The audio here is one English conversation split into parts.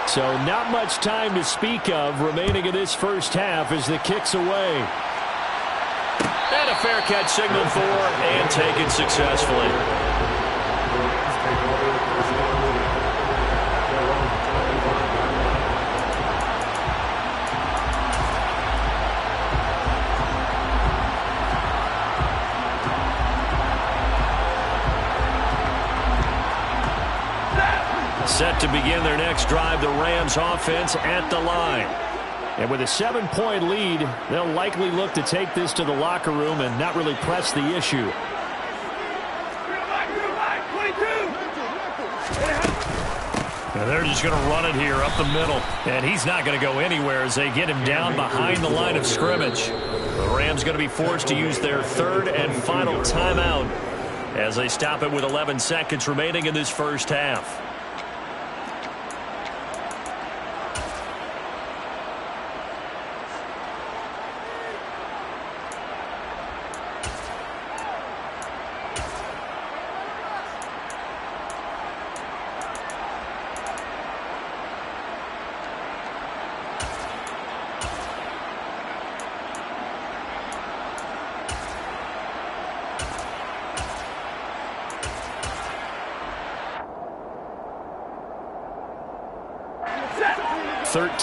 So not much time to speak of remaining in this first half as the kick's away. And a fair catch signaled for and taken successfully. Set to begin their next drive, the Rams offense at the line. And with a 7-point lead, they'll likely look to take this to the locker room and not really press the issue. And they're just going to run it here up the middle. And he's not going to go anywhere as they get him down behind the line of scrimmage. The Rams going to be forced to use their third and final timeout as they stop it with 11 seconds remaining in this first half.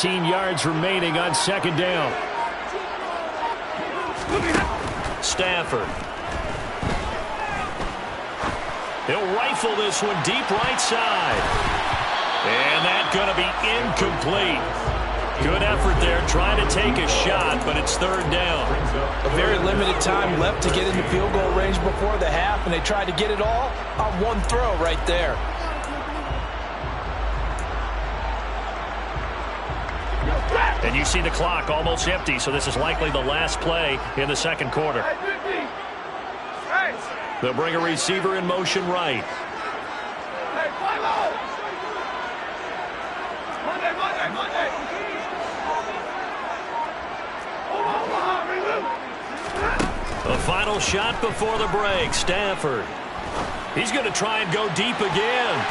Yards remaining on second down. Stafford. He'll rifle this one deep right side. And that's going to be incomplete. Good effort there trying to take a shot, but it's third down. A very limited time left to get into field goal range before the half, and they tried to get it all on one throw right there. And you see the clock almost empty, so this is likely the last play in the second quarter. They'll bring a receiver in motion right. The final shot before the break, Stafford. He's going to try and go deep again.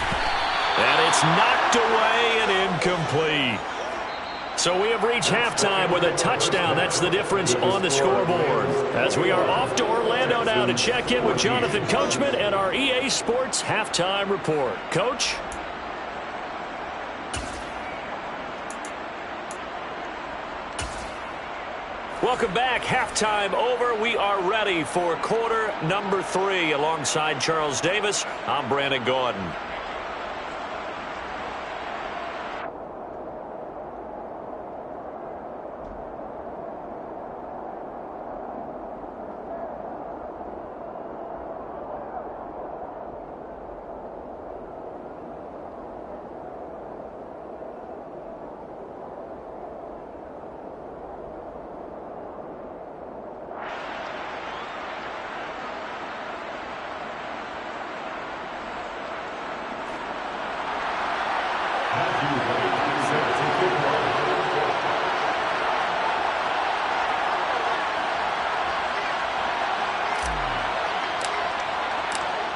And it's knocked away and incomplete. So we have reached halftime with a touchdown. That's the difference on the scoreboard. As we are off to Orlando now to check in with Jonathan Coachman and our EA Sports Halftime Report. Coach? Welcome back. Halftime over. We are ready for quarter number 3. Alongside Charles Davis, I'm Brandon Gordon.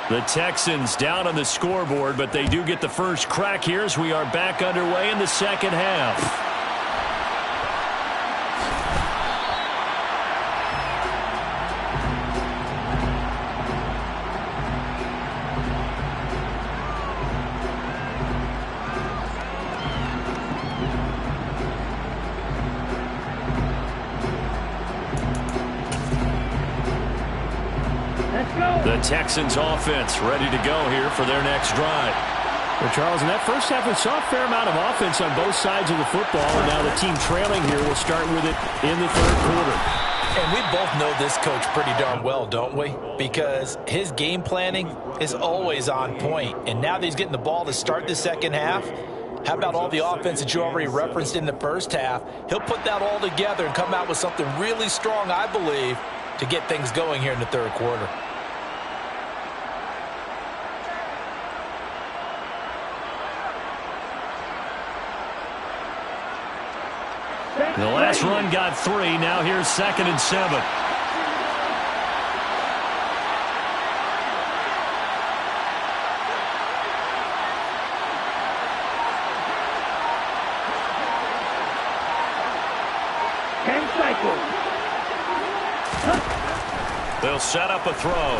The Texans down on the scoreboard, but they do get the first crack here as we are back underway in the second half. The Texans offense ready to go here for their next drive. Well, Charles, in that first half, we saw a fair amount of offense on both sides of the football, and now the team trailing here will start with it in the third quarter. And we both know this coach pretty darn well, don't we? Because his game planning is always on point. And now that he's getting the ball to start the second half, how about all the offense that you already referenced in the first half? He'll put that all together and come out with something really strong, I believe, to get things going here in the third quarter. The last run got 3. Now here's 2nd and 7. They'll set up a throw.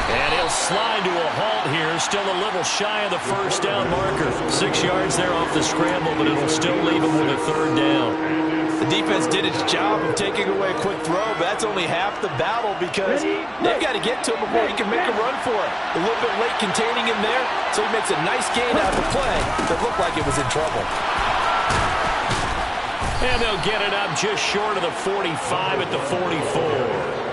And he'll slide to a halt here, still a little shy of the first down marker. 6 yards there off the scramble, but it'll still leave him with a third down. The defense did its job of taking away a quick throw, but that's only half the battle because they've got to get to him before he can make a run for it. A little bit late containing him there, so he makes a nice gain out of the play that looked like it was in trouble. And they'll get it up just short of the 45 at the 44.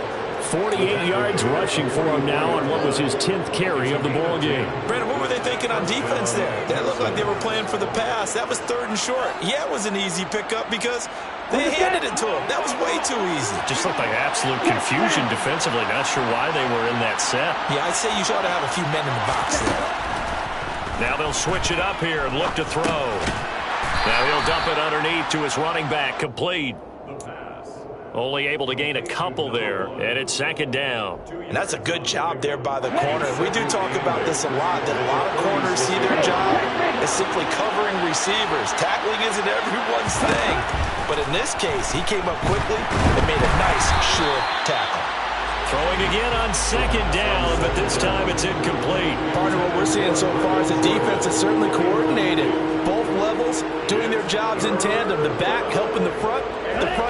48 yards rushing for him now on what was his 10th carry of the ball game. Brandon, what were they thinking on defense there? That looked like they were playing for the pass. That was 3rd and short. Yeah, it was an easy pickup because they handed it to him. That was way too easy. Just looked like absolute confusion defensively. Not sure why they were in that set. Yeah, I'd say you ought to have a few men in the box there. Now they'll switch it up here and look to throw. Now he'll dump it underneath to his running back, complete. Only able to gain a couple there, and it's 2nd down. And that's a good job there by the corner. We do talk about this a lot, that a lot of corners see their job as simply covering receivers. Tackling isn't everyone's thing. But in this case, he came up quickly and made a nice, short tackle. Throwing again on 2nd down, but this time it's incomplete. Part of what we're seeing so far is the defense is certainly coordinated. Both levels doing their jobs in tandem. The back helping the front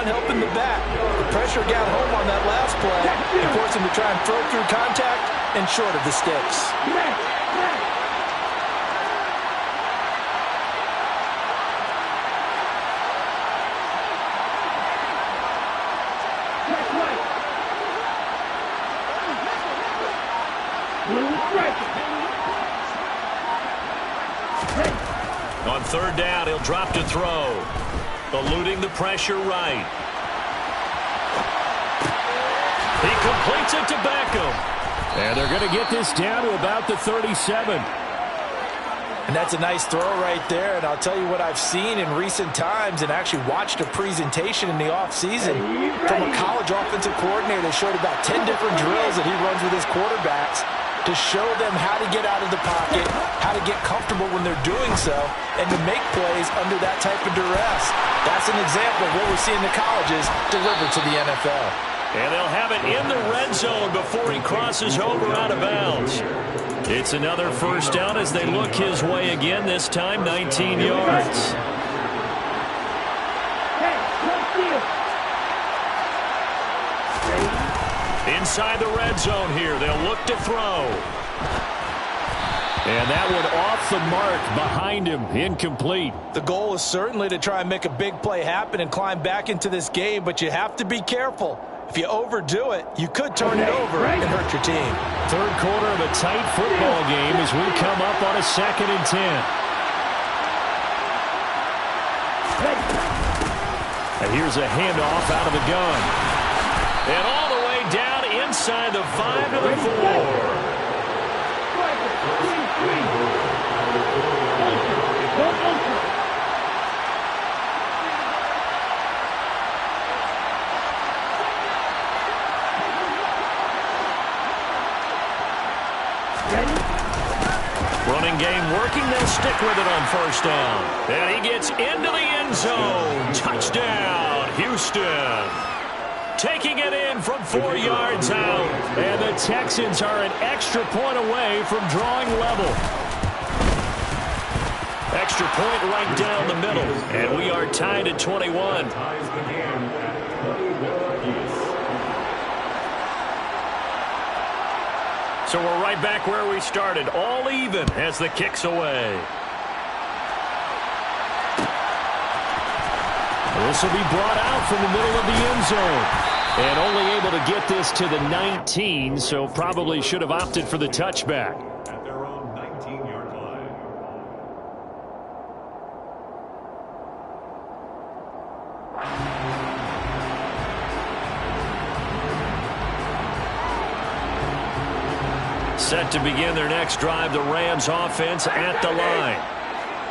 helping the back. The pressure got home on that last play and forced him to try and throw through contact and short of the sticks. On 3rd down, he'll drop to throw. Eluding the pressure right. He completes it to Beckham. And they're going to get this down to about the 37. And that's a nice throw right there. And I'll tell you what I've seen in recent times and actually watched a presentation in the offseason from a college offensive coordinator that showed about 10 different drills that he runs with his quarterbacks to show them how to get out of the pocket, how to get comfortable when they're doing so, and to make plays under that type of duress. That's an example of what we see in the colleges delivered to the NFL. And they'll have it in the red zone before he crosses over out of bounds. It's another 1st down as they look his way again, this time 19 yards. Inside the red zone here, they'll look to throw. And that one off the mark behind him, incomplete. The goal is certainly to try and make a big play happen and climb back into this game, but you have to be careful. If you overdo it, you could turn it over and hurt your team. 3rd quarter of a tight football game as we come up on a 2nd and 10. And here's a handoff out of the gun. And all the way down inside the 5 to the 4. Running game working, they'll stick with it on 1st down. And he gets into the end zone. Touchdown, Houston. Taking it in from 4 yards out. And the Texans are an extra point away from drawing level. Extra point right down the middle. And we are tied at 21. So we're right back where we started, all even as the kick's away. This will be brought out from the middle of the end zone. And only able to get this to the 19, so probably should have opted for the touchback. At their own 19-yard line. Set to begin their next drive, the Rams offense at the line.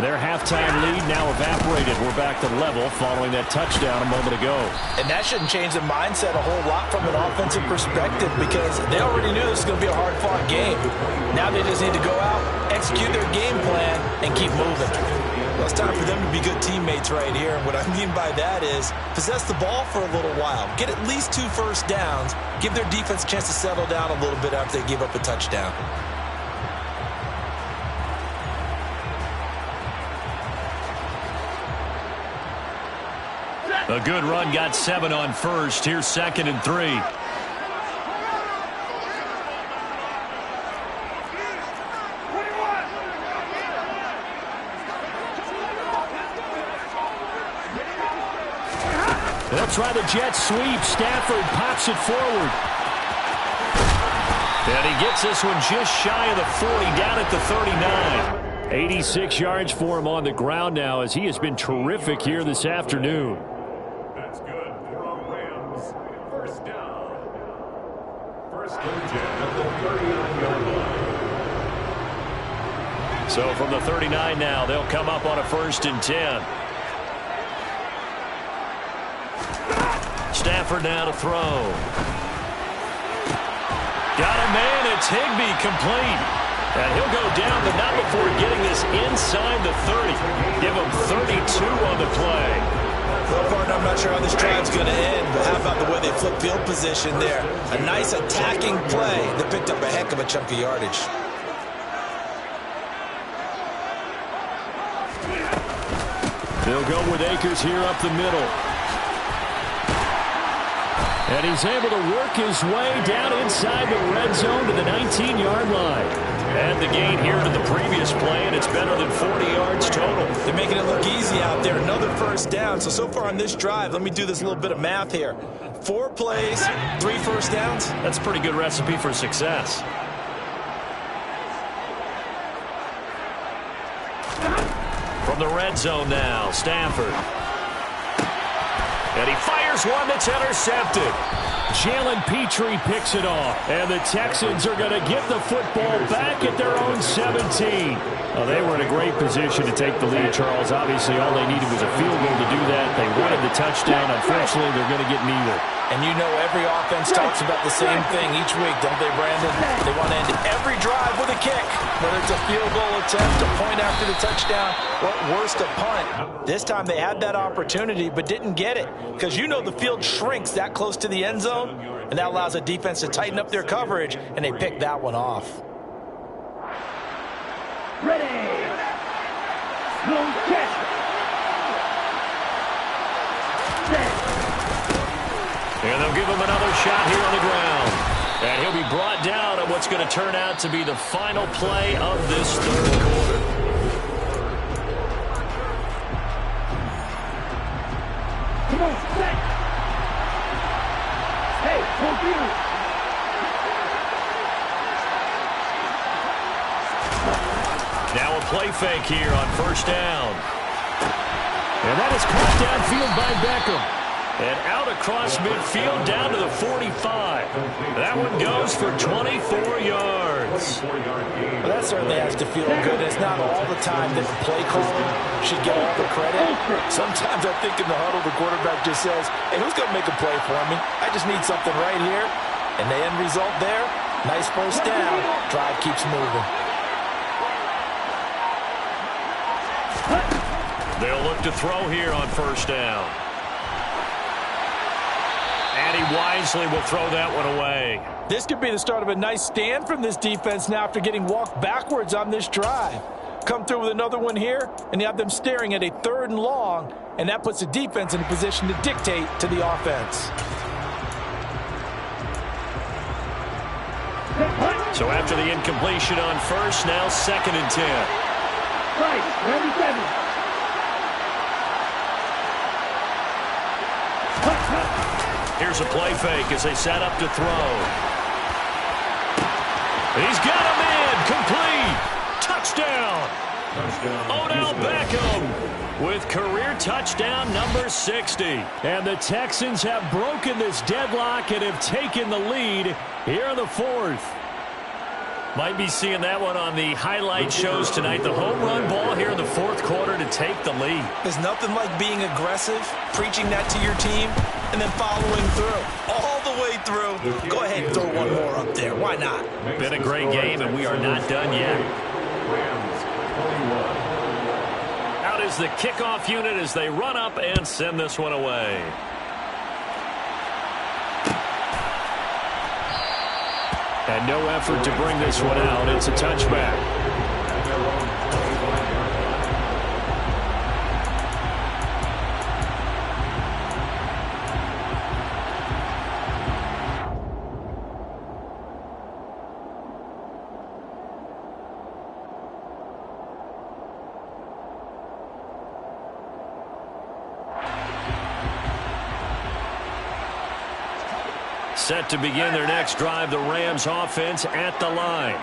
Their halftime lead now evaporated. We're back to level following that touchdown a moment ago. And that shouldn't change the mindset a whole lot from an offensive perspective because they already knew this was going to be a hard-fought game. Now they just need to go out, execute their game plan and keep moving. Well, it's time for them to be good teammates right here. And what I mean by that is possess the ball for a little while. Get at least 2 first downs. Give their defense a chance to settle down a little bit after they give up a touchdown. A good run got 7 on first. Here's 2nd and 3. They'll try the jet sweep. Stafford pops it forward. And he gets this one just shy of the 40, down at the 39. 86 yards for him on the ground now, as he has been terrific here this afternoon. That's good for our Rams. First down. First and 10 at the 39-yard line. So from the 39 now, they'll come up on a 1st and 10. Stafford now to throw. Got a man. It's Higbee, complete. And he'll go down, but not before getting this inside the 30. Give him 32 on the play. Well, partner, I'm not sure how this drive's going to end, but how about the way they flip field position there? A nice attacking play that picked up a heck of a chunk of yardage. They'll go with Akers here up the middle. And he's able to work his way down inside the red zone to the 19-yard line. And the gain here to the previous play, and it's better than 40 yards total. They're making it look easy out there. Another first down. So far on this drive, let me do this little bit of math here. 4 plays, 3 first downs. That's a pretty good recipe for success. From the red zone now, Stafford. And he fires one that's intercepted. Jalen Petrie picks it off. And the Texans are going to get the football back at their own 17. Well, they were in a great position to take the lead, Charles. Obviously, all they needed was a field goal to do that. They wanted the touchdown. Unfortunately, they're going to get neither. And you know every offense talks about the same thing each week, don't they, Brandon? They want to end every drive with a kick, whether it's a field goal attempt, a point after the touchdown, or worst, a punt. This time they had that opportunity but didn't get it, because you know the field shrinks that close to the end zone, and that allows the defense to tighten up their coverage, and they picked that one off. Ready. No catch. And they'll give him another shot here on the ground. And he'll be brought down at what's going to turn out to be the final play of this 3rd quarter. Come on, set. Hey, hold you. Now a play fake here on 1st down. And that is caught downfield by Beckham. And out across midfield down to the 45. That one goes for 24 yards. Well, that certainly has to feel good. It's not all the time that the play caller should get all the credit. Sometimes I think in the huddle, the quarterback just says, hey, who's going to make a play for me? I just need something right here. And the end result there, nice first down. Drive keeps moving. They'll look to throw here on 1st down. And he wisely will throw that one away. This could be the start of a nice stand from this defense now after getting walked backwards on this drive. Come through with another one here, and you have them staring at a 3rd and long, and that puts the defense in a position to dictate to the offense. So after the incompletion on 1st, now 2nd and 10. Right, 97. Here's a play fake as they set up to throw. He's got him in. Complete. Touchdown. Odell Beckham with career touchdown number 60. And the Texans have broken this deadlock and have taken the lead here in the 4th. Might be seeing that one on the highlight shows tonight. The home run ball here in the 4th quarter to take the lead. There's nothing like being aggressive, preaching that to your team, and then following through. All the way through. Go ahead and throw one more up there. Why not? Been a great game, and we are not done yet. Rams 21. Out is the kickoff unit as they run up and send this one away. And no effort to bring this one out. It's a touchback. Set to begin their next drive, the Rams offense at the line.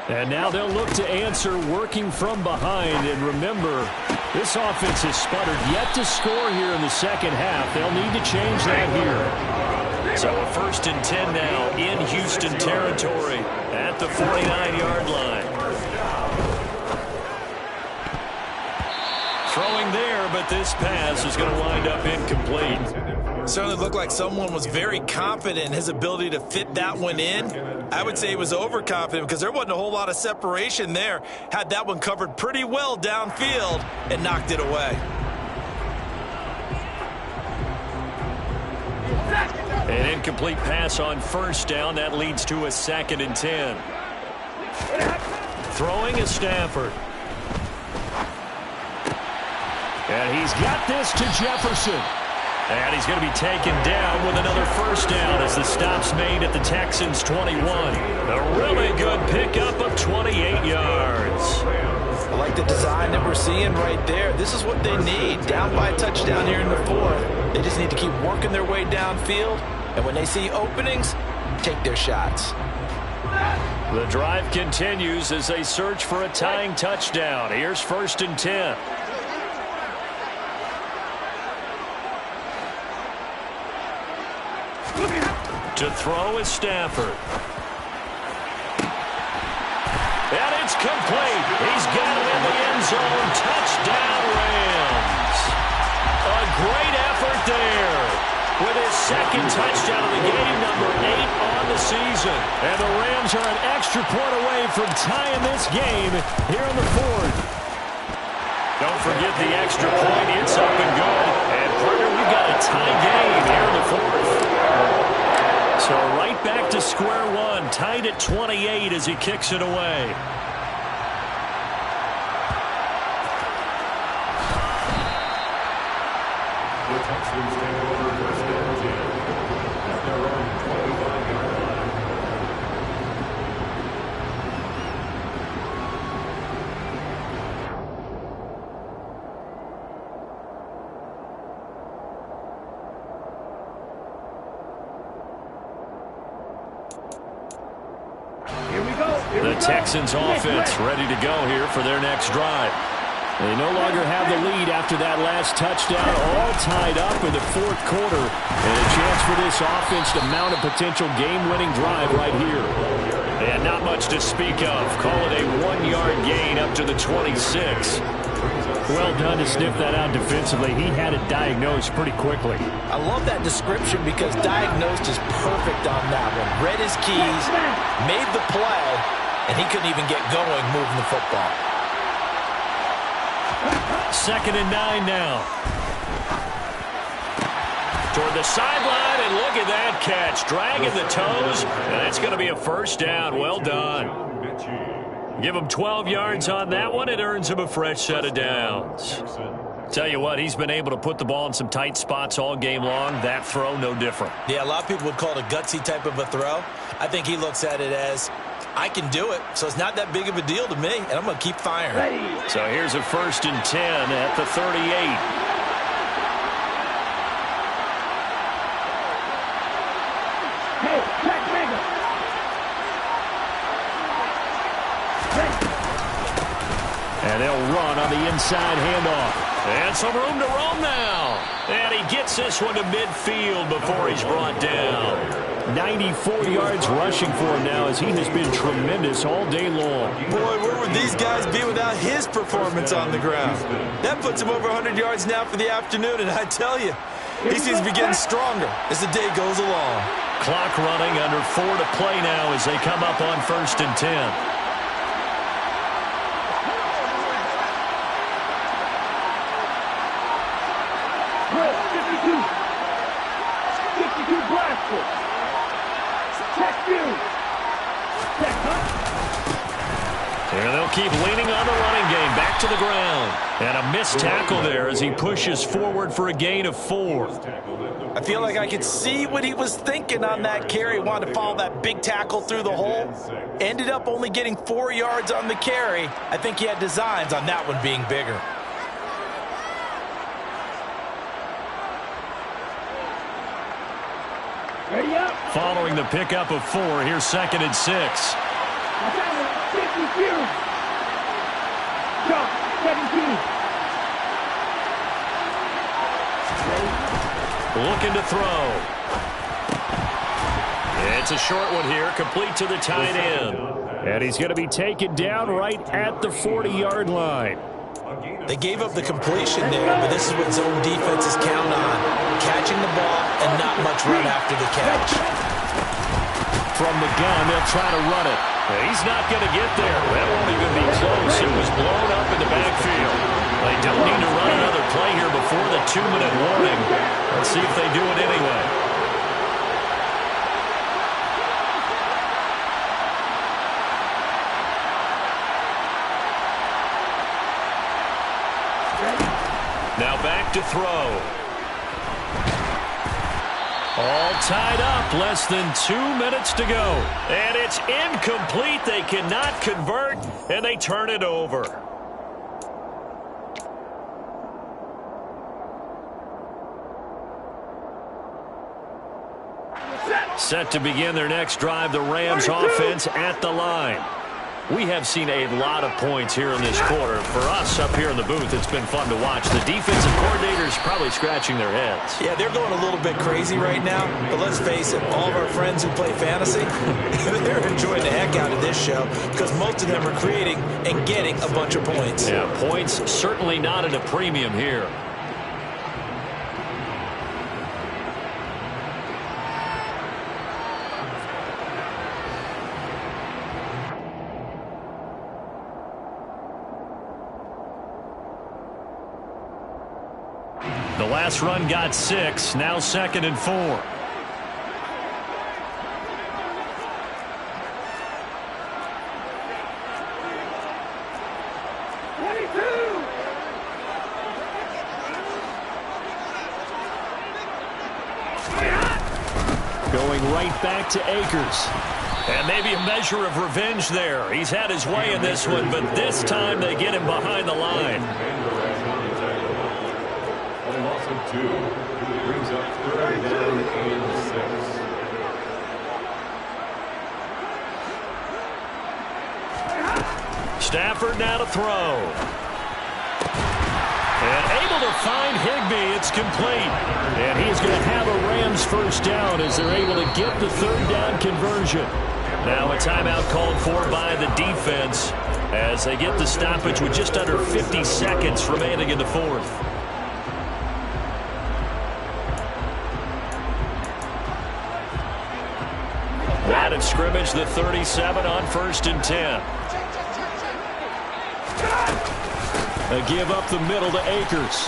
And now they'll look to answer working from behind. And remember, this offense has sputtered yet to score here in the second half. They'll need to change that here. So a 1st and 10 now in Houston territory at the 49-yard line. Throwing there, but this pass is going to wind up incomplete. Certainly looked like someone was very confident in his ability to fit that one in. I would say he was overconfident because there wasn't a whole lot of separation there. Had that one covered pretty well downfield and knocked it away. An incomplete pass on 1st down. That leads to a 2nd and 10. Throwing is Stafford. And he's got this to Jefferson. And he's going to be taken down with another 1st down as the stop's made at the Texans' 21. A really good pickup of 28 yards. I like the design that we're seeing right there. This is what they need. Down by a touchdown here in the 4th. They just need to keep working their way downfield. And when they see openings, take their shots. The drive continues as they search for a tying touchdown. Here's 1st and 10. To throw is Stafford. And it's complete. He's got it in the end zone. Touchdown, Rams. A great effort there with his 2nd touchdown of the game, number 8 on the season. And the Rams are an extra point away from tying this game here in the 4th. Don't forget the extra point. It's up and good. And, partner, we've got a tie game here in the 4th. So right back to square one, tied at 28 as he kicks it away. The Texans take over 1st and 10 at their own 25-yard line. The Texans offense ready to go here for their next drive. They no longer have the lead after that last touchdown, all tied up in the 4th quarter. And a chance for this offense to mount a potential game-winning drive right here. And not much to speak of. Call it a 1-yard gain up to the 26. Well done to sniff that out defensively. He had it diagnosed pretty quickly. I love that description because diagnosed is perfect on that one. Read his keys, made the play, and he couldn't even get going moving the football. 2nd and 9 now. Toward the sideline, and look at that catch. Dragging the toes, and it's going to be a 1st down. Well done. Give him 12 yards on that one. It earns him a fresh set of downs. Tell you what, he's been able to put the ball in some tight spots all game long. That throw, no different. Yeah, a lot of people would call it a gutsy type of a throw. I think he looks at it as, I can do it, so it's not that big of a deal to me, and I'm going to keep firing. So here's a 1st and 10 at the 38. And they'll run on the inside handoff. And some room to roam now. And he gets this one to midfield before he's brought down. 94 yards rushing for him now as he has been tremendous all day long. Boy, where would these guys be without his performance on the ground? That puts him over 100 yards now for the afternoon, and I tell you, he seems to be getting stronger as the day goes along. Clock running, under 4 to play now as they come up on 1st and 10. And they'll keep leaning on the running game. Back to the ground. And a missed tackle there as he pushes forward for a gain of 4. I feel like I could see what he was thinking on that carry. Wanted to follow that big tackle through the hole. Ended up only getting 4 yards on the carry. I think he had designs on that one being bigger. Ready up. Following the pickup of 4, here's 2nd and 6. 52. Jump. 17. Looking to throw. It's a short one here, complete to the tight end. And he's going to be taken down right at the 40-yard line. They gave up the completion there, but this is what zone defenses count on. Catching the ball and not much run after the catch. From the gun, they'll try to run it. He's not going to get there. That won't even be close. It was blown up in the backfield. They don't need to run another play here before the 2-minute warning. Let's see if they do it anyway. Now back to throw. All tied up, less than 2 minutes to go. And it's incomplete. They cannot convert, and they turn it over. Set to begin their next drive, the Rams offense at the line. We have seen a lot of points here in this quarter. For us up here in the booth, it's been fun to watch. The defensive coordinators probably scratching their heads. Yeah, they're going a little bit crazy right now. But let's face it, all of our friends who play fantasy, they're enjoying the heck out of this show because most of them are creating and getting a bunch of points. Yeah, points certainly not at a premium here. The last run got 6, now 2nd and 4. Going right back to Akers. And maybe a measure of revenge there. He's had his way in this one, but this time they get him behind the line. Loss of 2. Brings up 3rd down and 6. Stafford now to throw. And able to find Higbee. It's complete. And he's going to have a Rams first down as they're able to get the 3rd down conversion. Now a timeout called for by the defense as they get the stoppage with just under 50 seconds remaining in the 4th. Line of scrimmage, the 37 on 1st and 10. A give up the middle to Akers.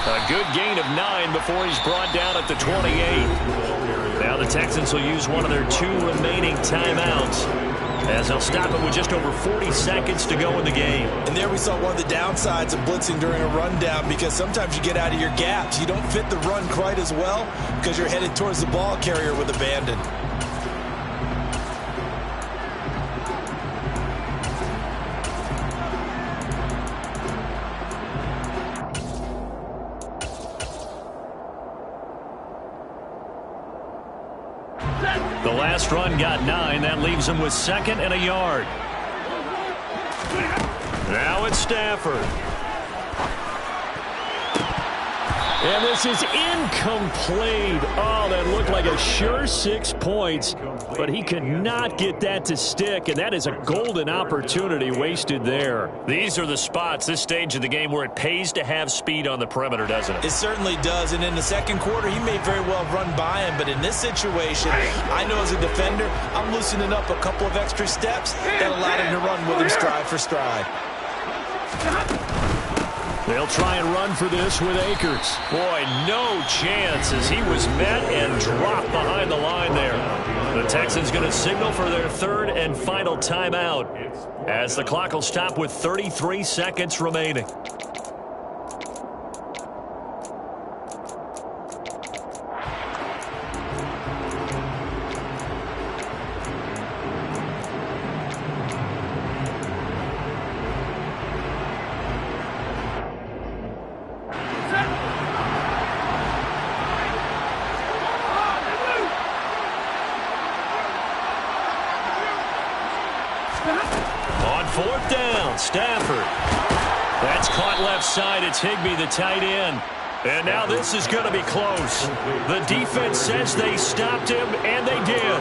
A good gain of 9 before he's brought down at the 28. Now the Texans will use one of their 2 remaining timeouts as they'll stop it with just over 40 seconds to go in the game. And there we saw one of the downsides of blitzing during a rundown because sometimes you get out of your gaps. You don't fit the run quite as well because you're headed towards the ball carrier with abandon. The last run got 9. That leaves him with 2nd and a yard. Now it's Stafford. And this is incomplete. Oh, that looked like a sure 6 points, but he could not get that to stick, and that is a golden opportunity wasted there. These are the spots, this stage of the game, where it pays to have speed on the perimeter, doesn't it? It certainly does, and in the second quarter, he may very well run by him, but in this situation, I know as a defender, I'm loosening up a couple of extra steps that allowed him to run with him stride for stride. They'll try and run for this with Akers. Boy, no chance as he was met and dropped behind the line there. The Texans going to signal for their third and final timeout as the clock will stop with 33 seconds remaining. On fourth down, Stafford. That's caught left side. It's Higbee, the tight end. And now this is going to be close. The defense says they stopped him, and they did.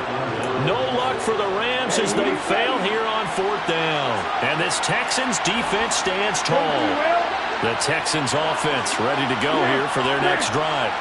No luck for the Rams as they fail here on fourth down. And this Texans defense stands tall. The Texans offense ready to go here for their next drive.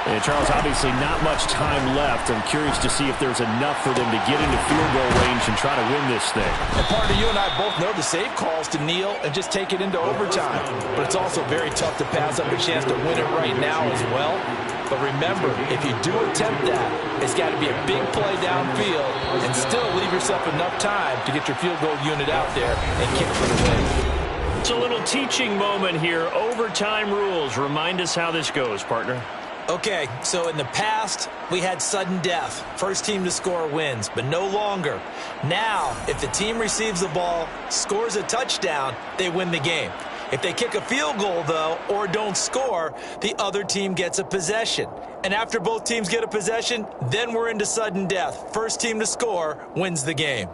And Charles, obviously not much time left. I'm curious to see if there's enough for them to get into field goal range and try to win this thing. And partner, you and I both know the safe calls to kneel and just take it into overtime. But it's also very tough to pass up a chance to win it right now as well. But remember, if you do attempt that, it's got to be a big play downfield and still leave yourself enough time to get your field goal unit out there and kick for the win. It's a little teaching moment here. Overtime rules. Remind us how this goes, partner. Okay, so in the past, we had sudden death. First team to score wins, but no longer. Now, if the team receives the ball, scores a touchdown, they win the game. If they kick a field goal, though, or don't score, the other team gets a possession. And after both teams get a possession, then we're into sudden death. First team to score wins the game.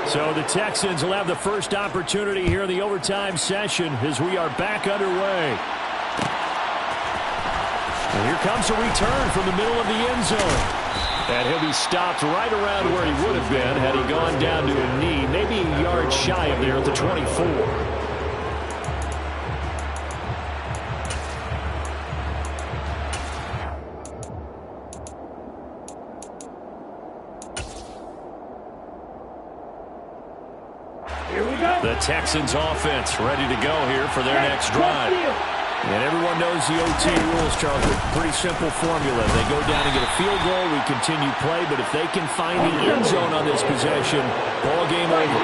So the Texans will have the first opportunity here in the overtime session as we are back underway. And here comes a return from the middle of the end zone. And he'll be stopped right around where he would have been had he gone down to a knee, maybe a yard shy of there at the 24. The Texans offense ready to go here for their next drive. And everyone knows the OT rules, Charles. Pretty simple formula. They go down and get a field goal, we continue play, but if they can find the end zone on this possession, ball game over.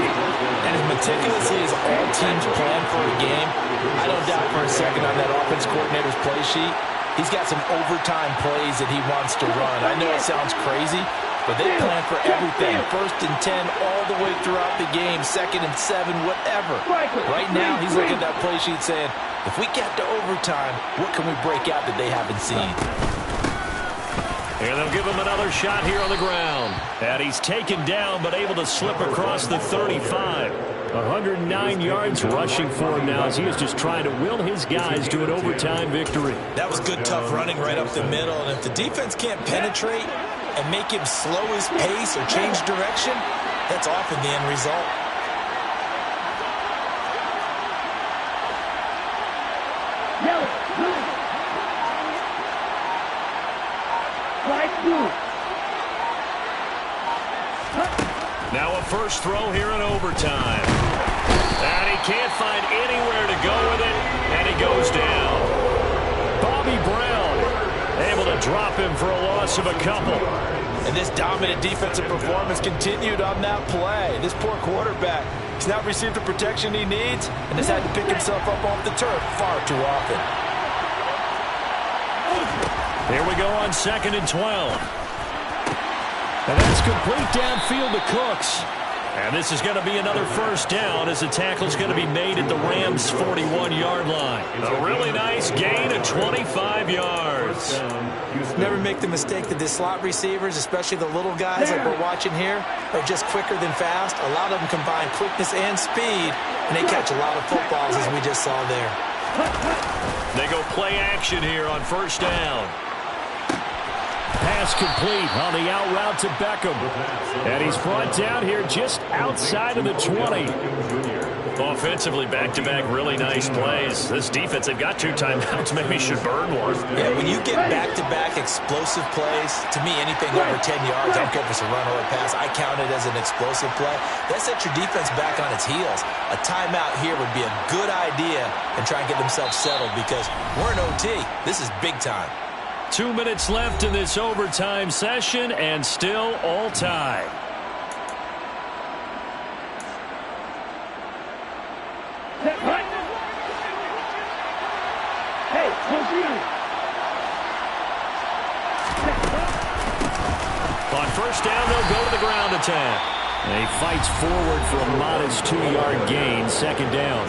And as meticulously as all teams plan for a game, I don't doubt for a second on that offense coordinator's play sheet, he's got some overtime plays that he wants to run. I know it sounds crazy, but they plan for everything. 1st and 10 all the way throughout the game. 2nd and 7, whatever. Right now, he's looking at that play sheet saying, if we get to overtime, what can we break out that they haven't seen? And they'll give him another shot here on the ground. And he's taken down, but able to slip across the 35. 109 yards rushing for him now as he is just trying to will his guys to an overtime victory. That was good, tough running right up the middle. And if the defense can't penetrate and make him slow his pace or change direction, that's often the end result. Now a first throw here in overtime. And he can't find anywhere to go with it, and he goes down. Bobby Brown able to drop him for a loss of a couple. And this dominant defensive performance continued on that play. This poor quarterback, he's not received the protection he needs and has had to pick himself up off the turf far too often. Here we go on 2nd and 12. And that's complete downfield to Cooks. And this is going to be another first down as the tackle's going to be made at the Rams' 41-yard line. A really nice gain of 25 yards. Never make the mistake that the slot receivers, especially the little guys like we're watching here, are just quicker than fast. A lot of them combine quickness and speed, and they catch a lot of footballs as we just saw there. They go play action here on first down. Pass pass complete on the out route to Beckham. And he's brought down here just outside of the 20. Offensively, back-to-back really nice plays. This defense, they've got 2 timeouts. Maybe should burn one. Yeah, when you get back-to-back explosive plays, to me, anything over 10 yards, I don't care if it's a run or a pass, I count it as an explosive play. That sets your defense back on its heels. A timeout here would be a good idea and try and get themselves settled because we're in OT. This is big time. 2 minutes left in this overtime session and still all tied. Hey, on first down, they'll go to the ground attack. And he fights forward for a modest 2-yard gain, second down.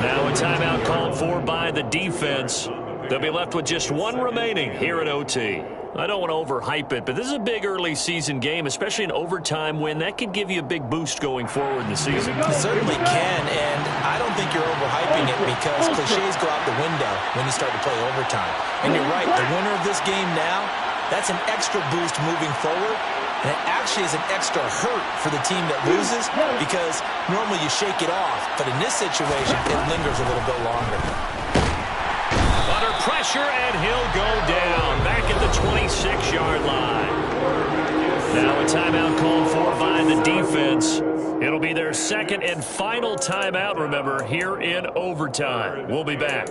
Now a timeout called for by the defense. They'll be left with just 1 remaining here at OT. I don't want to overhype it, but this is a big early season game, especially an overtime win. That could give you a big boost going forward in the season. It certainly can, and I don't think you're overhyping it because cliches go out the window when you start to play overtime. And you're right, the winner of this game now, that's an extra boost moving forward, and it actually is an extra hurt for the team that loses because normally you shake it off, but in this situation, it lingers a little bit longer. Under pressure, and he'll go down back at the 26-yard line. Now a timeout called for by the defense. It'll be their second and final timeout, remember, here in overtime. We'll be back.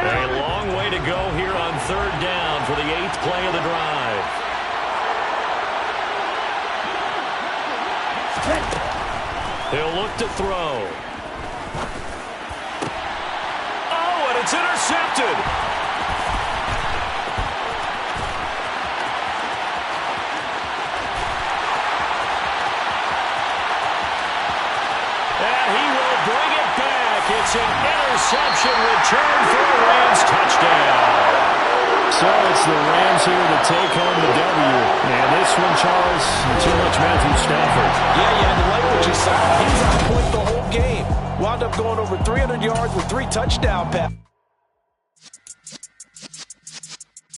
A long way to go here on third down for the 8th play of the drive. He'll look to throw. Oh, and it's intercepted. And he will bring it back. It's an interception return for a Rams touchdown. So it's the Rams here to take home the W. And this one, Charles, too much Matthew Stafford. Yeah, you had to like what you saw. He was on point the whole game. Wound up going over 300 yards with 3 touchdown passes.